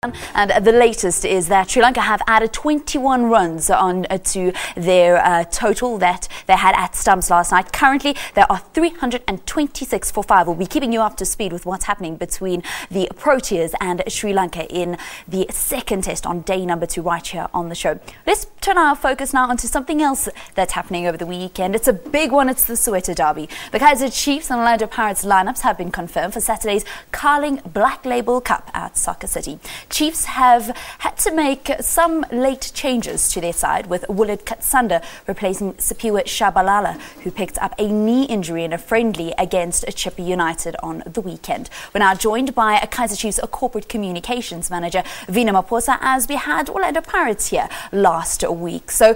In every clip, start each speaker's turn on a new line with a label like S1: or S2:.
S1: And the latest is that Sri Lanka have added 21 runs on to their total that they had at stumps last night. Currently, there are 326 for 5. We'll be keeping you up to speed with what's happening between the Proteas and Sri Lanka in the second test on day number 2 right here on the show. Let's turn our focus now onto something else that's happening over the weekend. It's a big one. It's the Soweto Derby. The Kaizer Chiefs and Orlando Pirates lineups have been confirmed for Saturday's Carling Black Label Cup at Soccer City. Chiefs have had to make some late changes to their side, with Willard Katsande replacing Siphiwe Tshabalala, who picked up a knee injury in a friendly against Chippa United on the weekend. We're now joined by Kaizer Chiefs corporate communications manager, Vina maphosa, as we had Orlando Pirates here last week. So,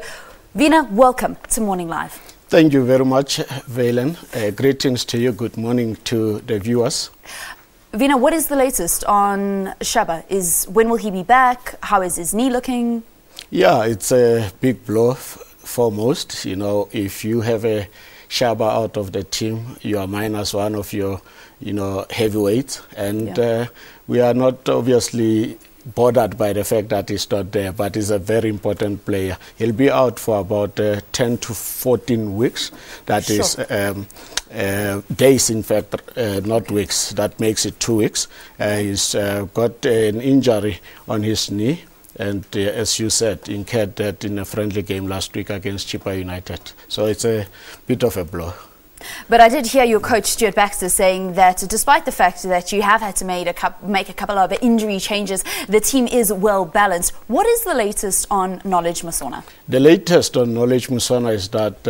S1: Vina, welcome to Morning Live.
S2: Thank you very much, Valen. Greetings to you. Good morning to the viewers.
S1: Vina, what is the latest on Shaba? When will he be back? How is his knee looking?
S2: Yeah, it's a big blow foremost. You know, if you have a Shaba out of the team, you are minus one of your, heavyweights. And we are not obviously bothered by the fact that he's not there, but he's a very important player. He'll be out for about 10 to 14 weeks. That is days, in fact, not weeks. That makes it 2 weeks. He's got an injury on his knee, and as you said, incurred that in a friendly game last week against Chippa United. So it's a bit of a blow.
S1: But I did hear your coach, Stuart Baxter, saying that despite the fact that you have had to make a couple of injury changes, the team is well balanced. What is the latest on Knowledge Musona?
S2: The latest on Knowledge Musona is that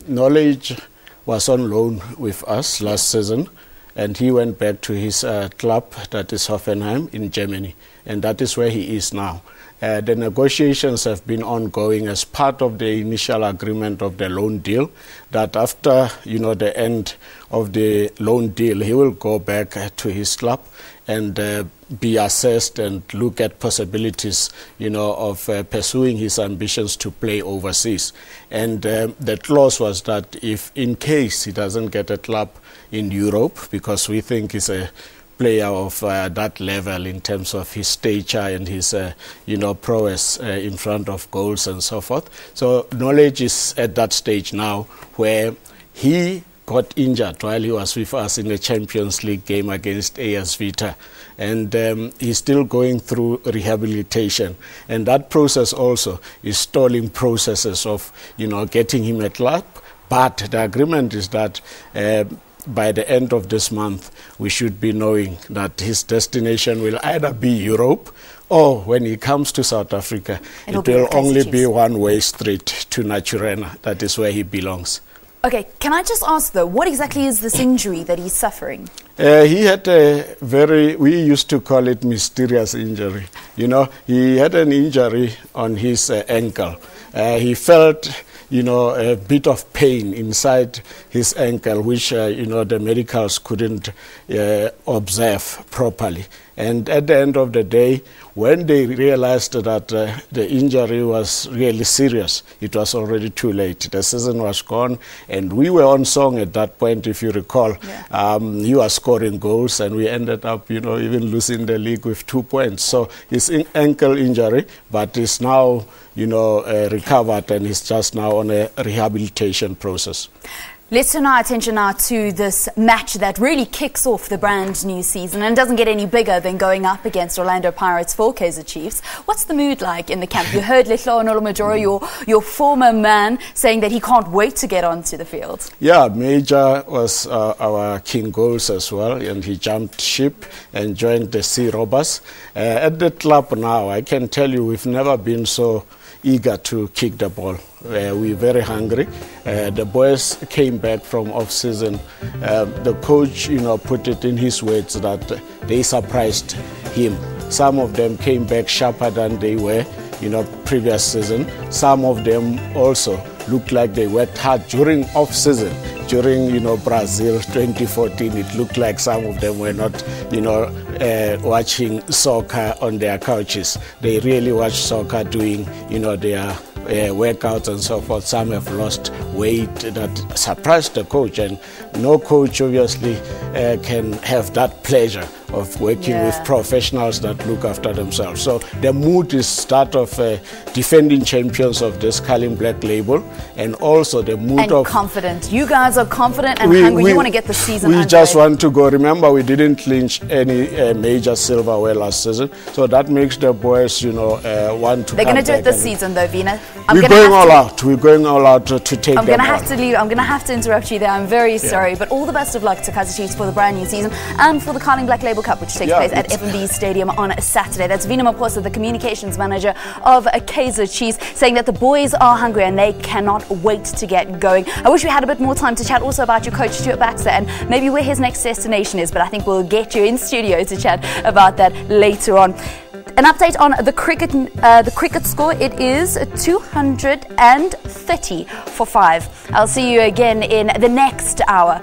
S2: Knowledge was on loan with us last season, and he went back to his club, that is Hoffenheim in Germany, and that is where he is now. The negotiations have been ongoing as part of the initial agreement of the loan deal, that after the end of the loan deal, he will go back to his club and be assessed and look at possibilities, of pursuing his ambitions to play overseas. And the clause was that if in case he doesn't get a club in Europe, because we think he's a player of that level in terms of his stature and his, prowess in front of goals and so forth. So Knowledge is at that stage now where he got injured while he was with us in the Champions League game against AS Vita. And he's still going through rehabilitation. And that process also is stalling processes of, getting him a club. But the agreement is that by the end of this month, we should be knowing that his destination will either be Europe, or when he comes to South Africa, it will only be one-way street to Naturena. That is where he belongs.
S1: Okay, can I just ask though, what exactly is this injury that he's suffering?
S2: He had we used to call it mysterious injury. He had an injury on his ankle. He felt a bit of pain inside his ankle, which, the medicals couldn't observe properly. And at the end of the day, when they realized that the injury was really serious, it was already too late. The season was gone, and we were on song at that point, if you recall. Yeah. He was scoring goals, and we ended up, even losing the league with 2 points. So his ankle injury, but is now, recovered, and he's just now on a rehabilitation process.
S1: Let's turn our attention now to this match that really kicks off the brand new season and doesn't get any bigger than going up against Orlando Pirates for Kaizer Chiefs. What's the mood like in the camp? You heard Letlo Nolomajoro, your former man, saying that he can't wait to get onto the field. Yeah,
S2: Major was our king goals as well, and he jumped ship and joined the Sea Robbers. At the club now, I can tell you we've never been so eager to kick the ball. We're very hungry. The boys came back from off-season. The coach, put it in his words that they surprised him. Some of them came back sharper than they were, previous season. Some of them also looked like they worked hard during off-season. During, Brazil 2014, it looked like some of them were not, watching soccer on their couches. They really watched soccer doing, their workouts and so forth. Some have lost weight that surprised the coach, and no coach obviously can have that pleasure of working with professionals that look after themselves. So the mood is that of defending champions of this Carling Black label, and also the mood
S1: and
S2: of
S1: confident. You guys are confident and hungry. You want to get the season
S2: we
S1: underway.
S2: Just want to go. Remember, we didn't clinch any major silverware last season, so that makes the boys, you know, want to.
S1: They're going to do it this season, though, Vina.
S2: We're going all out. We're going all out to take them on.
S1: I'm going to have to leave. I'm going to have to interrupt you there. I'm very sorry, but all the best of luck to Kaizer Chiefs for the brand new season and for the Carling Black Label Cup, which takes place at F&B Stadium on Saturday. That's Vina Maphosa, the communications manager of Kaizer Chiefs, saying that the boys are hungry and they cannot wait to get going. I wish we had a bit more time to chat also about your coach Stuart Baxter and maybe where his next destination is, but I think we'll get you in studio to chat about that later on. An update on the cricket score. It is 230 for 5. I'll see you again in the next hour.